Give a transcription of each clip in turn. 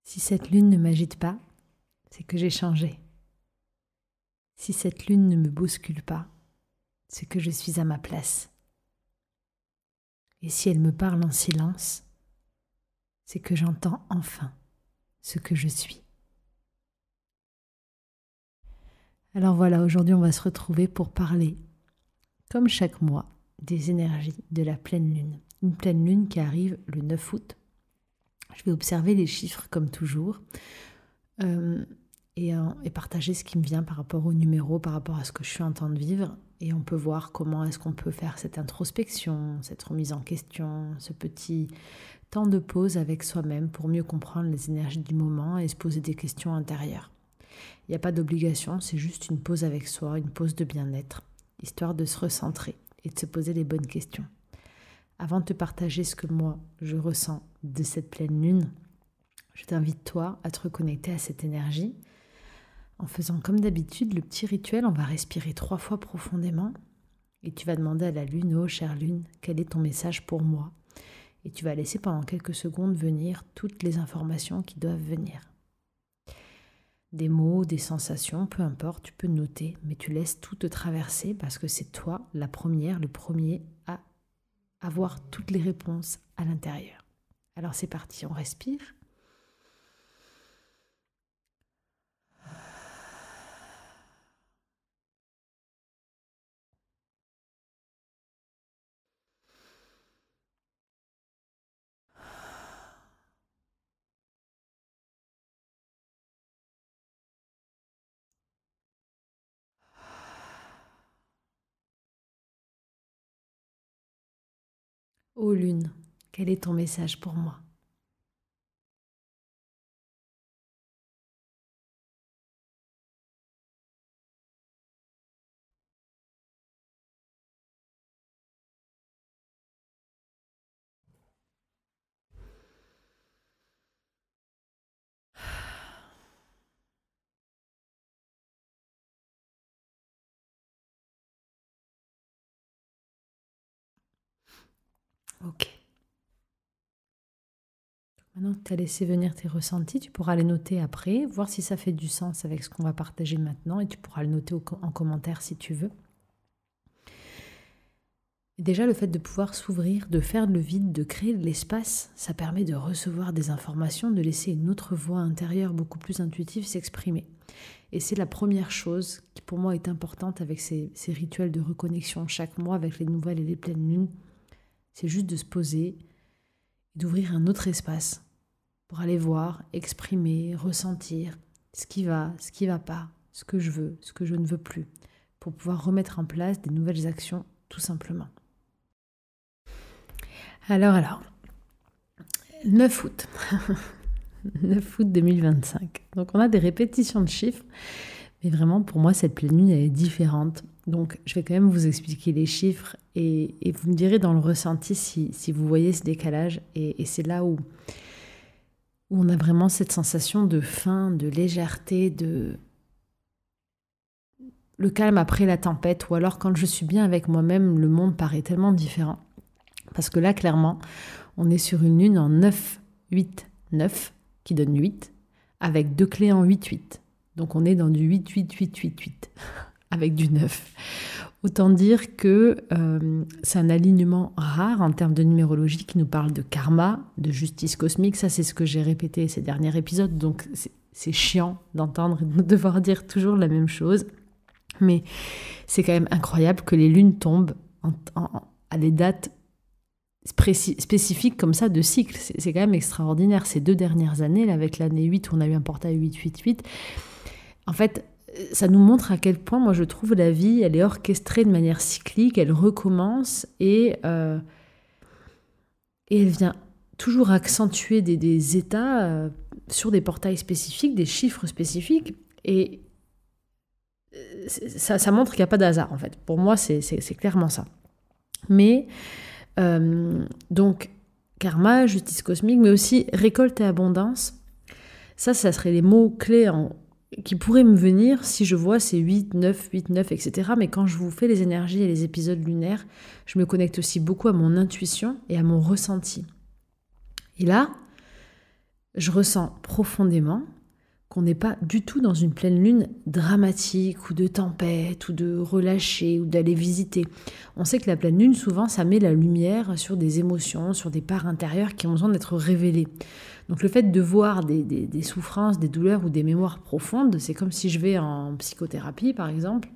Si cette lune ne m'agite pas, c'est que j'ai changé. Si cette lune ne me bouscule pas, c'est que je suis à ma place. Et si elle me parle en silence, c'est que j'entends enfin ce que je suis. Alors voilà, aujourd'hui on va se retrouver pour parler, comme chaque mois, des énergies de la pleine lune. Une pleine lune qui arrive le 9 août. Je vais observer les chiffres comme toujours et partager ce qui me vient par rapport au numéro, par rapport à ce que je suis en train de vivre. Et on peut voir comment est-ce qu'on peut faire cette introspection, cette remise en question, ce petit temps de pause avec soi-même pour mieux comprendre les énergies du moment et se poser des questions intérieures. Il n'y a pas d'obligation, c'est juste une pause avec soi, une pause de bien-être, histoire de se recentrer et de se poser les bonnes questions. Avant de te partager ce que moi, je ressens de cette pleine lune, je t'invite toi à te reconnecter à cette énergie. En faisant comme d'habitude le petit rituel, on va respirer 3 fois profondément et tu vas demander à la lune, oh chère lune, quel est ton message pour moi? Et tu vas laisser pendant quelques secondes venir toutes les informations qui doivent venir. Des mots, des sensations, peu importe, tu peux noter, mais tu laisses tout te traverser parce que c'est toi, la première, le premier à avoir toutes les réponses à l'intérieur. Alors c'est parti, on respire. Ô lune, quel est ton message pour moi? Ok. Maintenant que tu as laissé venir tes ressentis, tu pourras les noter après, voir si ça fait du sens avec ce qu'on va partager maintenant et tu pourras le noter en commentaire si tu veux. Et déjà, le fait de pouvoir s'ouvrir, de faire le vide, de créer de l'espace, ça permet de recevoir des informations, de laisser une autre voix intérieure beaucoup plus intuitive s'exprimer. Et c'est la première chose qui pour moi est importante avec ces rituels de reconnexion chaque mois avec les nouvelles et les pleines lunes. C'est juste de se poser et d'ouvrir un autre espace pour aller voir, exprimer, ressentir ce qui va pas, ce que je veux, ce que je ne veux plus, pour pouvoir remettre en place des nouvelles actions tout simplement. Alors, 9 août, 9 août 2025. Donc on a des répétitions de chiffres, mais vraiment pour moi cette pleine lune elle est différente. Donc je vais quand même vous expliquer les chiffres et vous me direz dans le ressenti si vous voyez ce décalage et c'est là où on a vraiment cette sensation de fin, de légèreté, de le calme après la tempête, ou alors quand je suis bien avec moi-même, le monde paraît tellement différent. Parce que là, clairement, on est sur une lune en 9, 8, 9, qui donne 8, avec 2 clés en 8, 8. Donc on est dans du 8, 8, 8, 8, 8, avec du 9. Autant dire que c'est un alignement rare en termes de numérologie qui nous parle de karma, de justice cosmique. Ça, c'est ce que j'ai répété ces derniers épisodes. Donc c'est chiant d'entendre et de devoir dire toujours la même chose. Mais c'est quand même incroyable que les lunes tombent à des dates spécifiques comme ça de cycle. C'est quand même extraordinaire. Ces 2 dernières années, là, avec l'année 8 où on a eu un portail 8-8-8, en fait, ça nous montre à quel point, moi, je trouve la vie, elle est orchestrée de manière cyclique, elle recommence et elle vient toujours accentuer des états sur des portails spécifiques, des chiffres spécifiques. Et ça montre qu'il n'y a pas de hasard, en fait. Pour moi, c'est clairement ça. Mais, donc, karma, justice cosmique, mais aussi récolte et abondance. Ça serait les mots-clés qui pourraient me venir si je vois ces 8, 9, 8, 9, etc. Mais quand je vous fais les énergies et les épisodes lunaires, je me connecte aussi beaucoup à mon intuition et à mon ressenti. Et là, je ressens profondément qu'on n'est pas du tout dans une pleine lune dramatique ou de tempête ou de relâcher ou d'aller visiter. On sait que la pleine lune, souvent, ça met la lumière sur des émotions, sur des parts intérieures qui ont besoin d'être révélées. Donc le fait de voir des souffrances, des douleurs ou des mémoires profondes, c'est comme si je vais en psychothérapie, par exemple,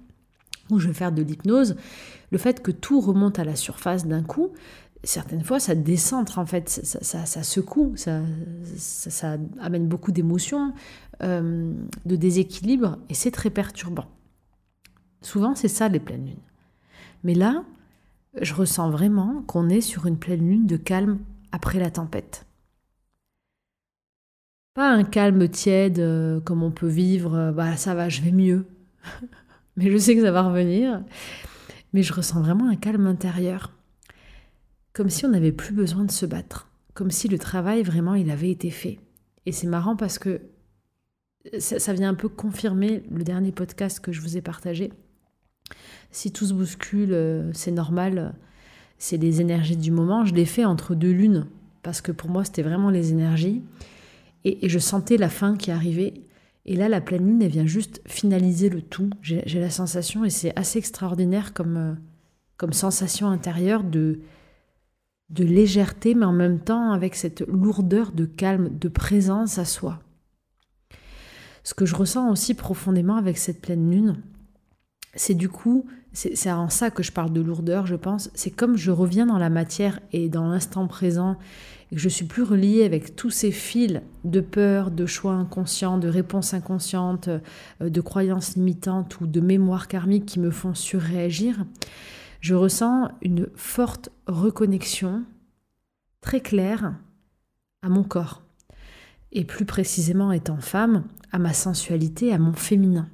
ou je vais faire de l'hypnose. Le fait que tout remonte à la surface d'un coup, certaines fois, ça décentre, en fait, ça secoue, ça amène beaucoup d'émotions, de déséquilibre, et c'est très perturbant. Souvent, c'est ça, les pleines lunes. Mais là, je ressens vraiment qu'on est sur une pleine lune de calme après la tempête. Pas un calme tiède comme on peut vivre, ça va, je vais mieux. Mais je sais que ça va revenir. Mais je ressens vraiment un calme intérieur. Comme si on n'avait plus besoin de se battre. Comme si le travail, vraiment, il avait été fait. Et c'est marrant parce que ça vient un peu confirmer le dernier podcast que je vous ai partagé. Si tout se bouscule, c'est normal, c'est les énergies du moment. Je l'ai fait entre deux lunes, parce que pour moi, c'était vraiment les énergies. Et je sentais la fin qui arrivait. Et là, la pleine lune, elle vient juste finaliser le tout. J'ai la sensation, et c'est assez extraordinaire comme sensation intérieure de légèreté, mais en même temps avec cette lourdeur de calme, de présence à soi. Ce que je ressens aussi profondément avec cette pleine lune, c'est du coup, c'est en ça que je parle de lourdeur, je pense, c'est comme je reviens dans la matière et dans l'instant présent, et que je suis plus reliée avec tous ces fils de peur, de choix inconscients, de réponses inconscientes, de croyances limitantes ou de mémoires karmiques qui me font surréagir. Je ressens une forte reconnexion, très claire, à mon corps. Et plus précisément, étant femme, à ma sensualité, à mon féminin.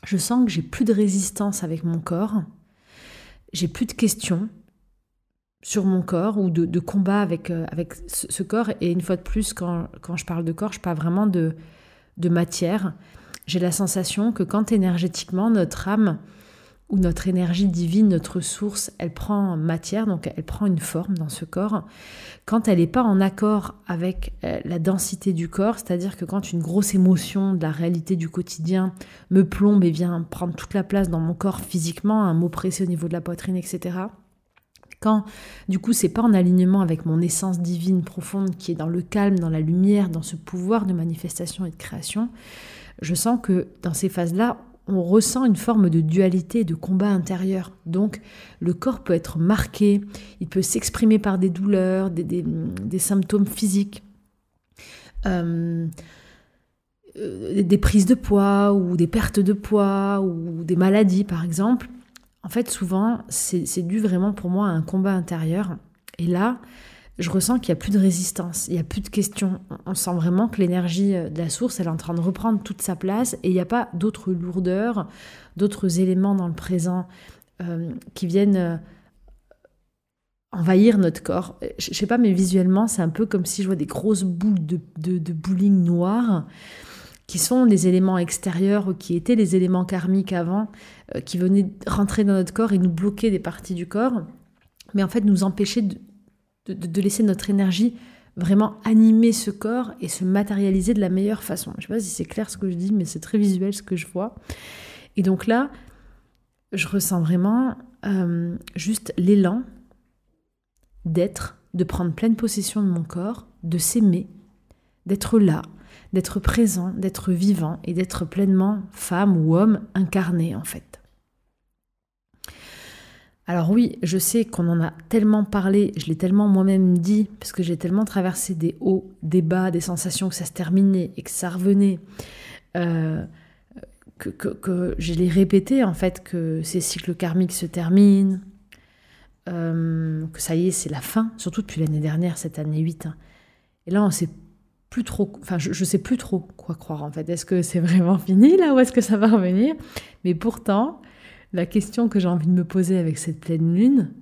Je sens que j'ai plus de résistance avec mon corps, j'ai plus de questions sur mon corps ou de combat avec ce corps. Et une fois de plus, quand je parle de corps, je parle vraiment de matière. J'ai la sensation que quand énergétiquement, notre âme ou notre énergie divine, notre source, elle prend matière, donc elle prend une forme dans ce corps. Quand elle n'est pas en accord avec la densité du corps, c'est-à-dire que quand une grosse émotion de la réalité du quotidien me plombe et vient prendre toute la place dans mon corps physiquement, un mot pressé au niveau de la poitrine, etc. Quand, du coup, c'est pas en alignement avec mon essence divine profonde qui est dans le calme, dans la lumière, dans ce pouvoir de manifestation et de création, je sens que dans ces phases-là, on ressent une forme de dualité, de combat intérieur. Donc, le corps peut être marqué, il peut s'exprimer par des douleurs, des symptômes physiques, des prises de poids ou des pertes de poids ou des maladies, par exemple. En fait, souvent, c'est dû vraiment pour moi à un combat intérieur. Et là, je ressens qu'il n'y a plus de résistance, il n'y a plus de questions. On sent vraiment que l'énergie de la source, elle est en train de reprendre toute sa place et il n'y a pas d'autres lourdeurs, d'autres éléments dans le présent qui viennent envahir notre corps. Je ne sais pas, mais visuellement, c'est un peu comme si je vois des grosses boules de bowling noires qui sont les éléments extérieurs, qui étaient les éléments karmiques avant, qui venaient rentrer dans notre corps et nous bloquer des parties du corps, mais en fait nous empêcher de laisser notre énergie vraiment animer ce corps et se matérialiser de la meilleure façon. Je ne sais pas si c'est clair ce que je dis, mais c'est très visuel ce que je vois. Et donc là, je ressens vraiment juste l'élan d'être, de prendre pleine possession de mon corps, de s'aimer, d'être là, d'être présent, d'être vivant et d'être pleinement femme ou homme incarné en fait. Alors oui, je sais qu'on en a tellement parlé, je l'ai tellement moi-même dit, parce que j'ai tellement traversé des hauts, des bas, des sensations que ça se terminait et que ça revenait, que je l'ai répété en fait, que ces cycles karmiques se terminent, que ça y est, c'est la fin, surtout depuis l'année dernière, cette année 8. Et là, on sait plus trop, enfin je sais plus trop quoi croire en fait. Est-ce que c'est vraiment fini là ou est-ce que ça va revenir? Mais pourtant, la question que j'ai envie de me poser avec cette pleine lune,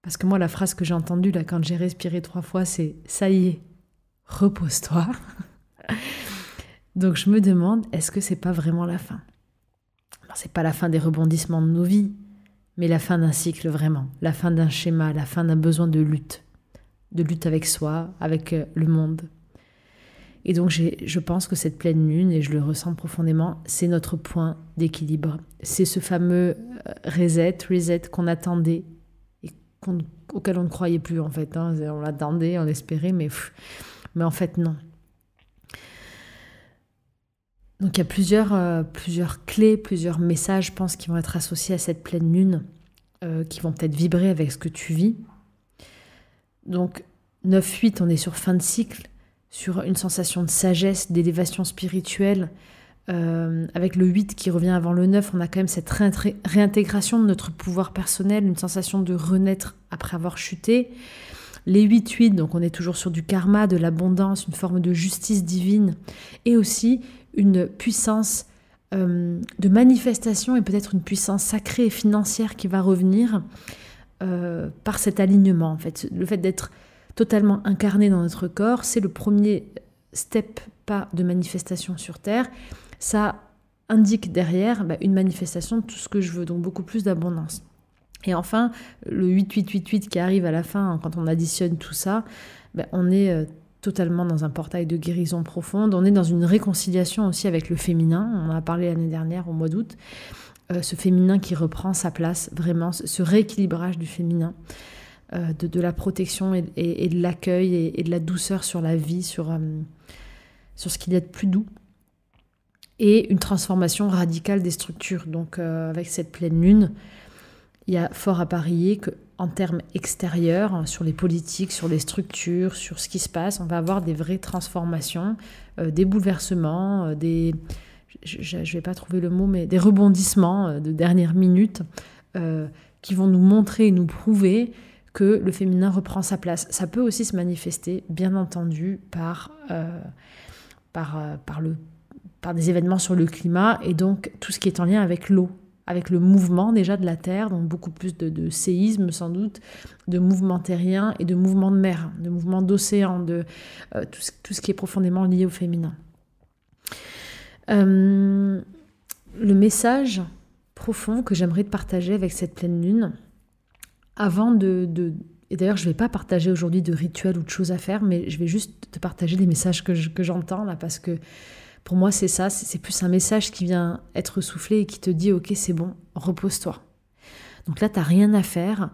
parce que moi la phrase que j'ai entendue là quand j'ai respiré 3 fois, c'est « ça y est, repose-toi ». Donc je me demande, est-ce que c'est pas vraiment la fin? Alors c'est pas la fin des rebondissements de nos vies, mais la fin d'un cycle vraiment, la fin d'un schéma, la fin d'un besoin de lutte avec soi, avec le monde. Et donc je pense que cette pleine lune, et je le ressens profondément, c'est notre point d'équilibre. C'est ce fameux reset qu'on attendait et auquel on ne croyait plus en fait. Hein. On l'attendait, on l'espérait, mais en fait non. Donc il y a plusieurs clés, plusieurs messages, je pense, qui vont être associés à cette pleine lune, qui vont peut-être vibrer avec ce que tu vis. Donc 9-8, on est sur fin de cycle, sur une sensation de sagesse, d'élévation spirituelle. Avec le 8 qui revient avant le 9, on a quand même cette réintégration de notre pouvoir personnel, une sensation de renaître après avoir chuté. Les 8-8, donc on est toujours sur du karma, de l'abondance, une forme de justice divine, et aussi une puissance de manifestation et peut-être une puissance sacrée et financière qui va revenir par cet alignement. En fait, le fait d'être totalement incarné dans notre corps, c'est le premier pas de manifestation sur Terre. Ça indique derrière une manifestation de tout ce que je veux, donc beaucoup plus d'abondance. Et enfin, le 8-8-8-8 qui arrive à la fin, quand on additionne tout ça, on est totalement dans un portail de guérison profonde. On est dans une réconciliation aussi avec le féminin. On en a parlé l'année dernière, au mois d'août. Ce féminin qui reprend sa place, vraiment, ce rééquilibrage du féminin, de la protection et de l'accueil et de la douceur sur la vie, sur ce qu'il y a de plus doux. Et une transformation radicale des structures. Donc avec cette pleine lune, il y a fort à parier qu'en termes extérieurs, sur les politiques, sur les structures, sur ce qui se passe, on va avoir des vraies transformations, des bouleversements, je ne vais pas trouver le mot, mais des rebondissements de dernière minute qui vont nous montrer et nous prouver que le féminin reprend sa place. Ça peut aussi se manifester, bien entendu, par des événements sur le climat et donc tout ce qui est en lien avec l'eau, avec le mouvement déjà de la Terre, donc beaucoup plus de séismes sans doute, de mouvements terriens et de mouvements de mer, de mouvements d'océan, de tout ce qui est profondément lié au féminin. Le message profond que j'aimerais te partager avec cette pleine lune, avant et d'ailleurs je ne vais pas partager aujourd'hui de rituels ou de choses à faire, mais je vais juste te partager les messages que j'entends là, parce que pour moi, c'est ça, c'est plus un message qui vient être soufflé et qui te dit « Ok, c'est bon, repose-toi ». Donc là, tu n'as rien à faire,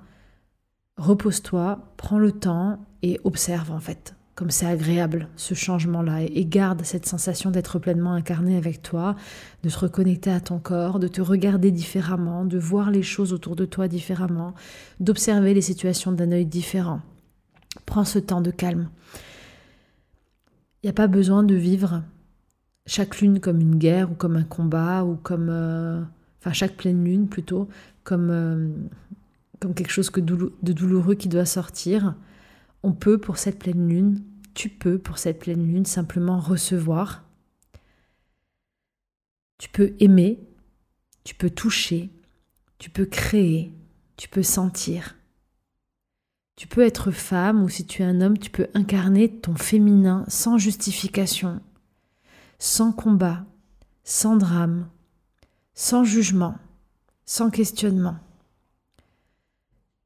repose-toi, prends le temps et observe en fait, comme c'est agréable ce changement-là, et garde cette sensation d'être pleinement incarné avec toi, de te reconnecter à ton corps, de te regarder différemment, de voir les choses autour de toi différemment, d'observer les situations d'un œil différent. Prends ce temps de calme. Il n'y a pas besoin de vivre chaque lune comme une guerre ou comme un combat ou comme chaque pleine lune plutôt comme quelque chose de douloureux qui doit sortir. On peut pour cette pleine lune, tu peux pour cette pleine lune simplement recevoir. Tu peux aimer, tu peux toucher, tu peux créer, tu peux sentir. Tu peux être femme ou si tu es un homme, tu peux incarner ton féminin sans justification, sans combat, sans drame, sans jugement, sans questionnement.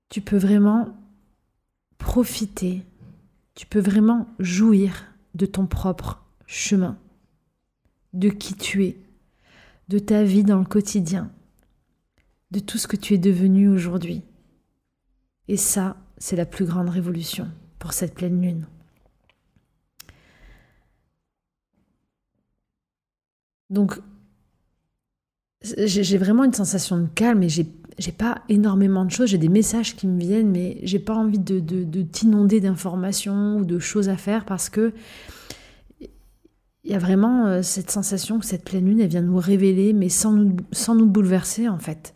Tu peux vraiment profiter, tu peux vraiment jouir de ton propre chemin, de qui tu es, de ta vie dans le quotidien, de tout ce que tu es devenu aujourd'hui. Et ça, c'est la plus grande révolution pour cette pleine lune. Donc, j'ai vraiment une sensation de calme et j'ai pas énormément de choses. J'ai des messages qui me viennent, mais j'ai pas envie de t'inonder d'informations ou de choses à faire parce que il y a vraiment cette sensation que cette pleine lune, elle vient nous révéler, mais sans nous bouleverser en fait.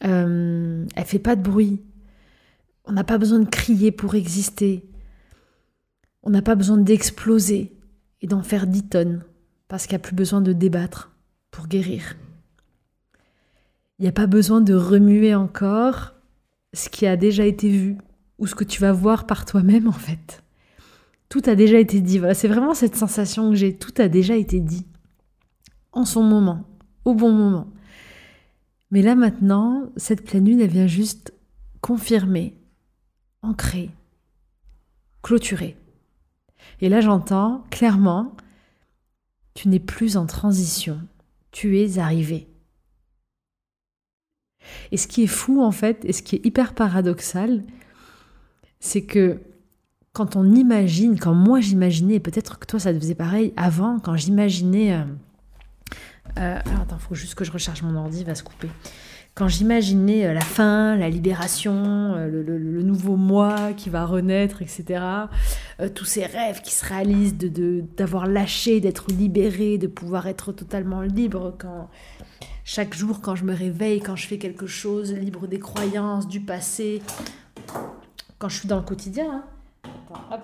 Elle fait pas de bruit. On n'a pas besoin de crier pour exister. On n'a pas besoin d'exploser et d'en faire 10 tonnes. Parce qu'il n'y a plus besoin de débattre pour guérir. Il n'y a pas besoin de remuer encore ce qui a déjà été vu ou ce que tu vas voir par toi-même en fait. Tout a déjà été dit. Voilà, c'est vraiment cette sensation que j'ai. Tout a déjà été dit. En son moment, au bon moment. Mais là maintenant, cette pleine lune, elle vient juste confirmer, ancrer, clôturer. Et là, j'entends clairement, tu n'es plus en transition, tu es arrivé. Et ce qui est fou, en fait, et ce qui est hyper paradoxal, c'est que quand on imagine, quand moi j'imaginais, et peut-être que toi ça te faisait pareil avant, quand j'imaginais... alors attends, il faut juste que je recharge mon ordi, il va se couper. Quand j'imaginais la fin, la libération, le nouveau moi qui va renaître, etc., tous ces rêves qui se réalisent, d'avoir lâché, d'être libéré, de pouvoir être totalement libre chaque jour quand je me réveille, quand je fais quelque chose, libre des croyances, du passé, quand je suis dans le quotidien. Hein. Attends, hop.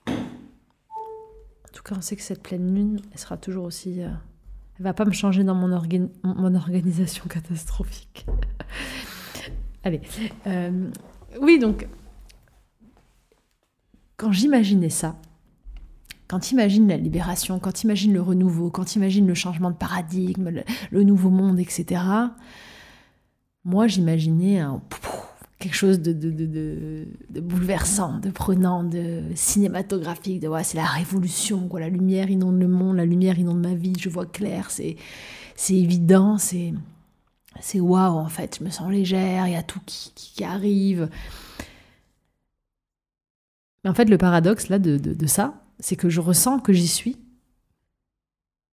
En tout cas, on sait que cette pleine lune, elle sera toujours aussi... elle va pas me changer dans mon organisation catastrophique. Allez. Oui, donc, quand j'imaginais ça, quand tu imagines la libération, quand tu imagines le renouveau, quand tu imagines le changement de paradigme, le nouveau monde, etc., moi, j'imaginais quelque chose de bouleversant, de prenant, de cinématographique, c'est la révolution, quoi. La lumière inonde le monde, la lumière inonde ma vie, je vois clair, c'est évident, c'est waouh, en fait, je me sens légère, il y a tout qui arrive. Mais en fait, le paradoxe là de ça, c'est que je ressens que j'y suis,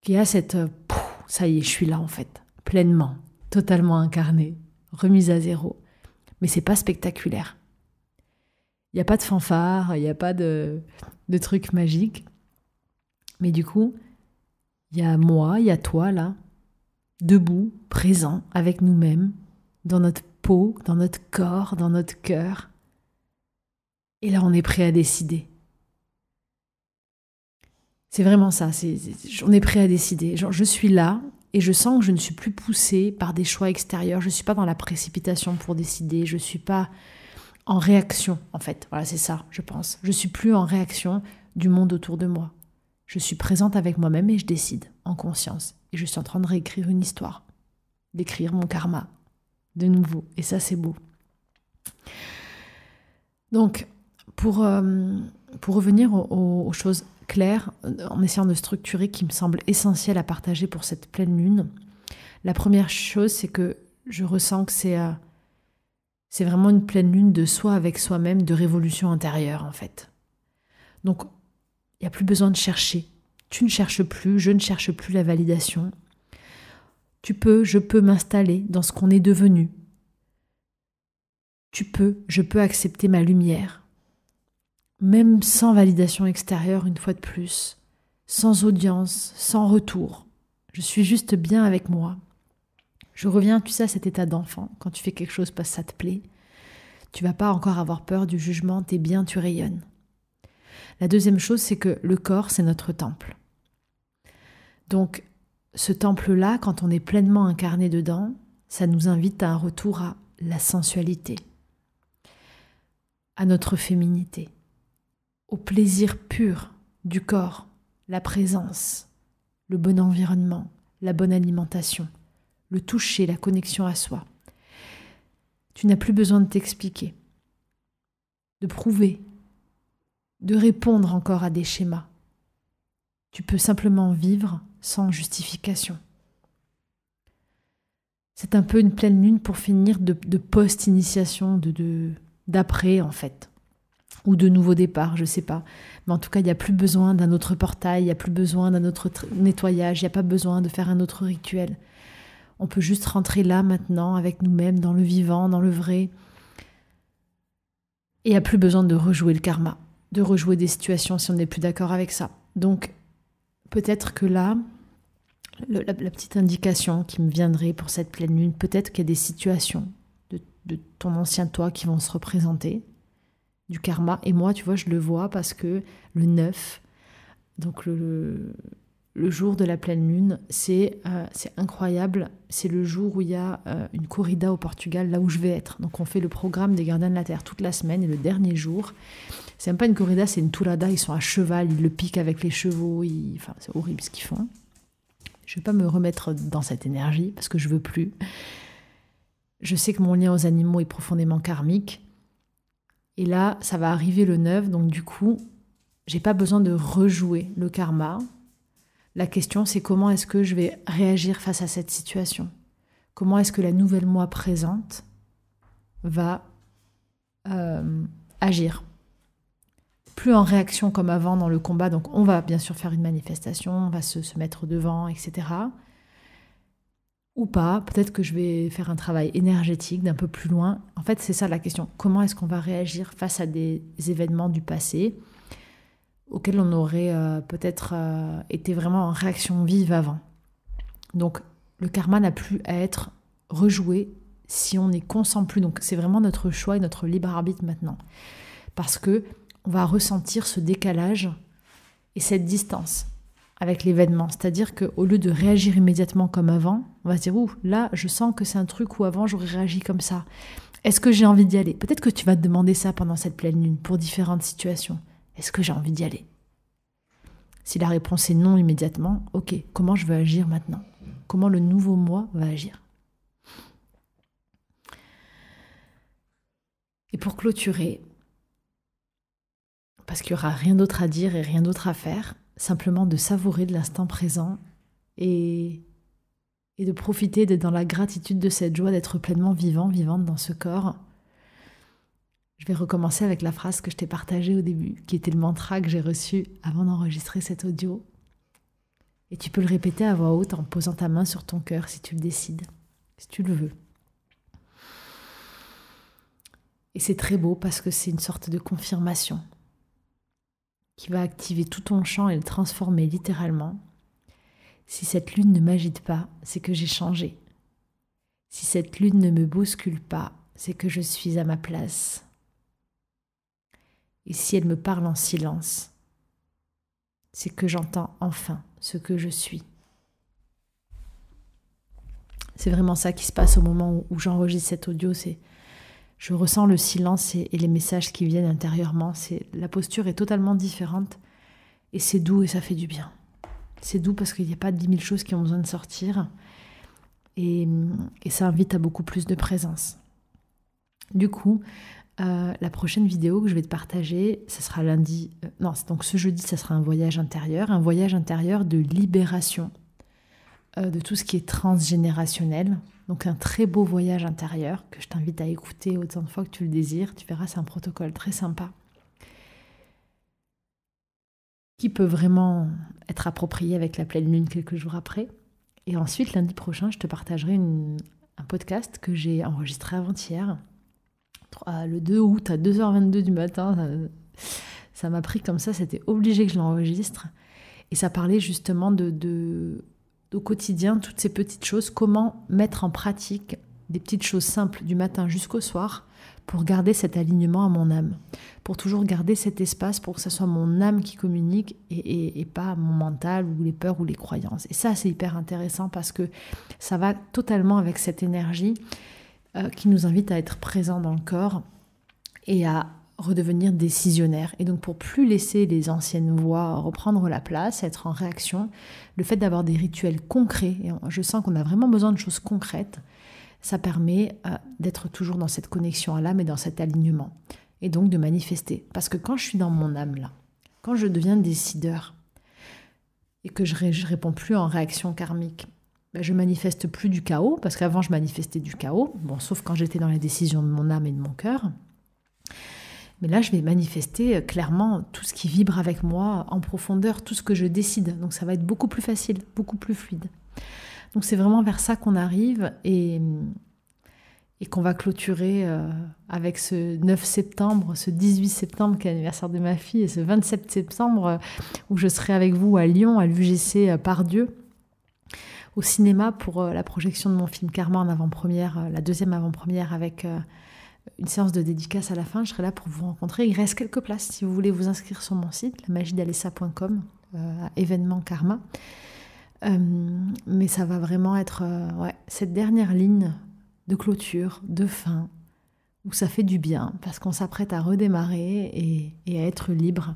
qu'il y a cette... ça y est, je suis là en fait, pleinement, totalement incarnée, remise à zéro. Mais c'est pas spectaculaire. Il n'y a pas de fanfare, il n'y a pas de trucs magiques. Mais du coup, il y a moi, il y a toi là, debout, présent, avec nous-mêmes, dans notre peau, dans notre corps, dans notre cœur. Et là, on est prêt à décider. C'est vraiment ça, on est prêt à décider. Genre, je suis là et je sens que je ne suis plus poussée par des choix extérieurs. Je ne suis pas dans la précipitation pour décider. Je ne suis pas en réaction, en fait. Voilà, c'est ça, je pense. Je ne suis plus en réaction du monde autour de moi. Je suis présente avec moi-même et je décide en conscience. Et je suis en train de réécrire une histoire, d'écrire mon karma de nouveau. Et ça, c'est beau. Donc, pour revenir aux choses claires, en essayant de structurer qui me semble essentiel à partager pour cette pleine lune, la première chose, c'est que je ressens que c'est vraiment une pleine lune de soi avec soi-même, de révolution intérieure en fait. Donc, il n'y a plus besoin de chercher. Tu ne cherches plus, je ne cherche plus la validation. Je peux m'installer dans ce qu'on est devenu. Je peux accepter ma lumière. Même sans validation extérieure, une fois de plus, sans audience, sans retour. Je suis juste bien avec moi. Je reviens, tu sais, à cet état d'enfant. Quand tu fais quelque chose parce que ça te plaît, tu vas pas encore avoir peur du jugement, t'es bien, tu rayonnes. La deuxième chose, c'est que le corps, c'est notre temple. Donc, ce temple-là, quand on est pleinement incarné dedans, ça nous invite à un retour à la sensualité, à notre féminité, au plaisir pur du corps, la présence, le bon environnement, la bonne alimentation, le toucher, la connexion à soi. Tu n'as plus besoin de t'expliquer, de prouver, de répondre encore à des schémas. Tu peux simplement vivre sans justification. C'est un peu une pleine lune pour finir de post-initiation, d'après en fait. Ou de nouveau départ, je ne sais pas. Mais en tout cas, il n'y a plus besoin d'un autre portail, il n'y a plus besoin d'un autre nettoyage, il n'y a pas besoin de faire un autre rituel. On peut juste rentrer là maintenant avec nous-mêmes, dans le vivant, dans le vrai. Et il n'y a plus besoin de rejouer le karma, de rejouer des situations si on n'est plus d'accord avec ça. Donc, peut-être que là, la petite indication qui me viendrait pour cette pleine lune, peut-être qu'il y a des situations de ton ancien toi qui vont se représenter, du karma. Et moi, tu vois, je le vois parce que le 9, donc le jour de la pleine lune, c'est incroyable. C'est le jour où il y a une corrida au Portugal, là où je vais être. Donc on fait le programme des Gardiens de la Terre toute la semaine et le dernier jour, c'est même pas une corrida, c'est une tourada. Ils sont à cheval, ils le piquent avec les chevaux. Enfin, c'est horrible ce qu'ils font. Je vais pas me remettre dans cette énergie parce que je veux plus. Je sais que mon lien aux animaux est profondément karmique. Et là, ça va arriver le 9, donc du coup, j'ai pas besoin de rejouer le karma. La question, c'est comment est-ce que je vais réagir face à cette situation? Comment est-ce que la nouvelle moi présente va agir? Plus en réaction comme avant dans le combat, donc on va bien sûr faire une manifestation, on va se mettre devant, etc. Ou pas, peut-être que je vais faire un travail énergétique d'un peu plus loin. En fait, c'est ça la question. Comment est-ce qu'on va réagir face à des événements du passé auxquels on aurait peut-être été vraiment en réaction vive avant? Donc, le karma n'a plus à être rejoué si on n'y consent plus. Donc, c'est vraiment notre choix et notre libre arbitre maintenant. Parce que on va ressentir ce décalage et cette distance avec l'événement. C'est-à-dire qu'au lieu de réagir immédiatement comme avant, on va se dire, ouh, là, je sens que c'est un truc où avant, j'aurais réagi comme ça. Est-ce que j'ai envie d'y aller? Peut-être que tu vas te demander ça pendant cette pleine lune, pour différentes situations. Est-ce que j'ai envie d'y aller? Si la réponse est non immédiatement, ok, comment je veux agir maintenant? Comment le nouveau moi va agir? Et pour clôturer, parce qu'il n'y aura rien d'autre à dire et rien d'autre à faire, simplement de savourer de l'instant présent et de profiter d'être dans la gratitude de cette joie d'être pleinement vivant, vivante dans ce corps. Je vais recommencer avec la phrase que je t'ai partagée au début, qui était le mantra que j'ai reçu avant d'enregistrer cet audio. Et tu peux le répéter à voix haute en posant ta main sur ton cœur si tu le décides, si tu le veux. Et c'est très beau parce que c'est une sorte de confirmation qui va activer tout ton champ et le transformer littéralement. Si cette lune ne m'agite pas, c'est que j'ai changé. Si cette lune ne me bouscule pas, c'est que je suis à ma place. Et si elle me parle en silence, c'est que j'entends enfin ce que je suis. C'est vraiment ça qui se passe au moment où j'enregistre cet audio. Je ressens le silence et les messages qui viennent intérieurement. La posture est totalement différente et c'est doux et ça fait du bien. C'est doux parce qu'il n'y a pas 10 000 choses qui ont besoin de sortir et ça invite à beaucoup plus de présence. Du coup, la prochaine vidéo que je vais te partager, ça sera lundi. Donc ce jeudi, ça sera un voyage intérieur de libération de tout ce qui est transgénérationnel. Donc un très beau voyage intérieur que je t'invite à écouter autant de fois que tu le désires. Tu verras, c'est un protocole très sympa qui peut vraiment être approprié avec la pleine lune quelques jours après. Et ensuite, lundi prochain, je te partagerai un podcast que j'ai enregistré avant-hier, le 2 août à 2h22 du matin. Ça m'a pris comme ça, c'était obligé que je l'enregistre. Et ça parlait justement au quotidien, toutes ces petites choses, comment mettre en pratique des petites choses simples du matin jusqu'au soir pour garder cet alignement à mon âme, pour toujours garder cet espace pour que ce soit mon âme qui communique et pas mon mental ou les peurs ou les croyances. Et ça, c'est hyper intéressant parce que ça va totalement avec cette énergie qui nous invite à être présent dans le corps et à redevenir décisionnaire. Et donc pour plus laisser les anciennes voix reprendre la place, être en réaction, le fait d'avoir des rituels concrets, et je sens qu'on a vraiment besoin de choses concrètes, ça permet d'être toujours dans cette connexion à l'âme et dans cet alignement. Et donc de manifester. Parce que quand je suis dans mon âme là, quand je deviens décideur et que je réponds plus en réaction karmique, je manifeste plus du chaos, parce qu'avant je manifestais du chaos, sauf quand j'étais dans les décisions de mon âme et de mon cœur. Mais là, je vais manifester clairement tout ce qui vibre avec moi en profondeur, tout ce que je décide. Donc ça va être beaucoup plus facile, beaucoup plus fluide. Donc c'est vraiment vers ça qu'on arrive et qu'on va clôturer avec ce 9 septembre, ce 18 septembre qui est l'anniversaire de ma fille et ce 27 septembre où je serai avec vous à Lyon, à l'UGC Pardieu, au cinéma pour la projection de mon film Karma en avant-première, la deuxième avant-première avec une séance de dédicace à la fin. Je serai là pour vous rencontrer. Il reste quelques places si vous voulez vous inscrire sur mon site, lamagidalessa.com, à événement Karma. Mais ça va vraiment être cette dernière ligne de clôture, de fin, où ça fait du bien, parce qu'on s'apprête à redémarrer et à être libre,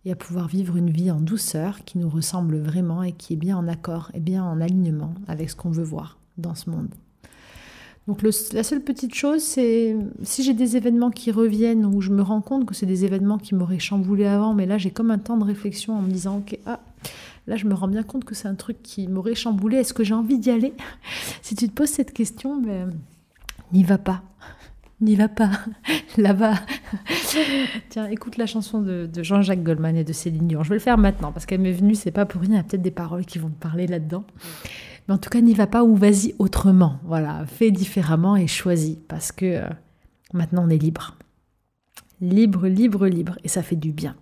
et à pouvoir vivre une vie en douceur qui nous ressemble vraiment et qui est bien en accord et bien en alignement avec ce qu'on veut voir dans ce monde. Donc la seule petite chose, c'est si j'ai des événements qui reviennent où je me rends compte que c'est des événements qui m'auraient chamboulé avant, mais là j'ai comme un temps de réflexion en me disant ok, là je me rends bien compte que c'est un truc qui m'aurait chamboulé, est-ce que j'ai envie d'y aller? Si tu te poses cette question, n'y va pas. N'y va pas, là-bas. Tiens, écoute la chanson de Jean-Jacques Goldman et de Céline Dion. Je vais le faire maintenant parce qu'elle m'est venue, c'est pas pour rien, il y a peut-être des paroles qui vont te parler là-dedans. Mais en tout cas, n'y va pas ou vas-y autrement. Voilà, fais différemment et choisis parce que maintenant on est libre. Libre, libre, libre. Et ça fait du bien.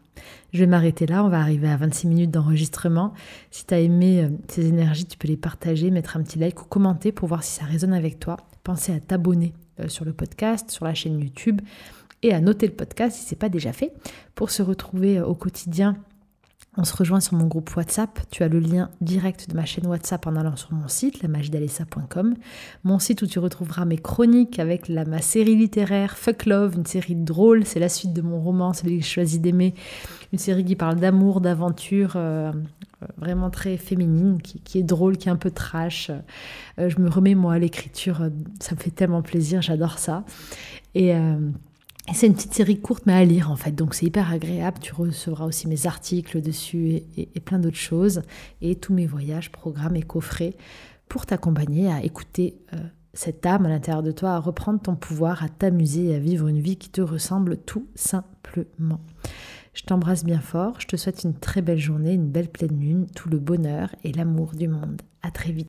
Je vais m'arrêter là, on va arriver à 26 minutes d'enregistrement. Si tu as aimé ces énergies, tu peux les partager, mettre un petit like ou commenter pour voir si ça résonne avec toi. Pensez à t'abonner sur le podcast, sur la chaîne YouTube et à noter le podcast si ce n'est pas déjà fait. Pour se retrouver au quotidien, on se rejoint sur mon groupe WhatsApp. Tu as le lien direct de ma chaîne WhatsApp en allant sur mon site, lamagidalessa.com. Mon site où tu retrouveras mes chroniques avec ma série littéraire Fuck Love, une série drôle. C'est la suite de mon roman, celui que j'ai choisi d'aimer. Une série qui parle d'amour, d'aventure, vraiment très féminine, qui est drôle, qui est un peu trash. Je me remets moi à l'écriture, ça me fait tellement plaisir, j'adore ça. Et c'est une petite série courte mais à lire en fait, donc c'est hyper agréable. Tu recevras aussi mes articles dessus et plein d'autres choses. Et tous mes voyages, programmes et coffrets pour t'accompagner à écouter cette âme à l'intérieur de toi, à reprendre ton pouvoir, à t'amuser et à vivre une vie qui te ressemble tout simplement. Je t'embrasse bien fort, je te souhaite une très belle journée, une belle pleine lune, tout le bonheur et l'amour du monde. À très vite.